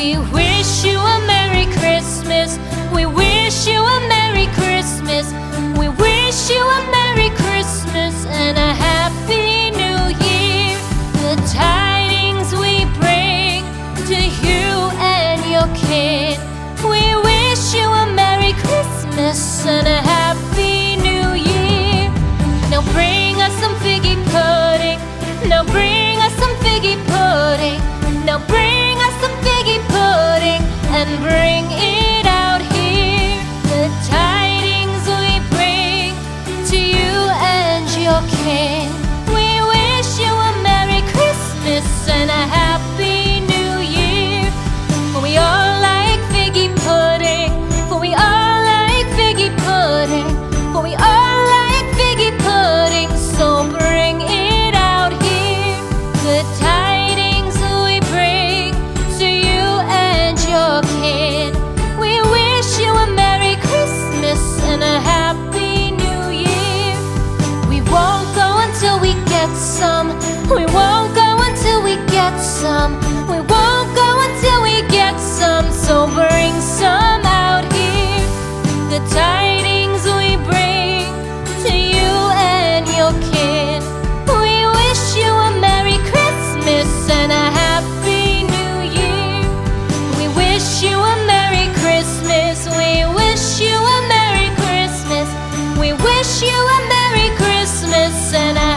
We wish you a Merry Christmas. We wish you a Merry Christmas. We wish you a Merry Christmas and a Happy New Year. The tidings we bring to you and your kin. We wish you a Merry Christmas and a Happy New Year. Now bring us some figgy pudding. Now bring us some figgy pudding. Now bring us some figgy pudding and bring it out here. The tidings we bring to you and your kin. We wish you a Merry Christmas and a Happy New Year. For we all like figgy pudding. For we all like figgy pudding. For we all like figgy pudding. So bring it out here. The tidings we bring to you and your kin. We wish you a Merry Christmas and a Happy New Year. We won't go until we get some. We won't go until we get some. We won't go until we get some. So bring some out here. The tidings we bring to you and your kin. We wish you a Merry Christmas and a Happy New Year. We wish you a Merry Christmas. We wish you a Merry Christmas. We wish you a Merry Christmas and a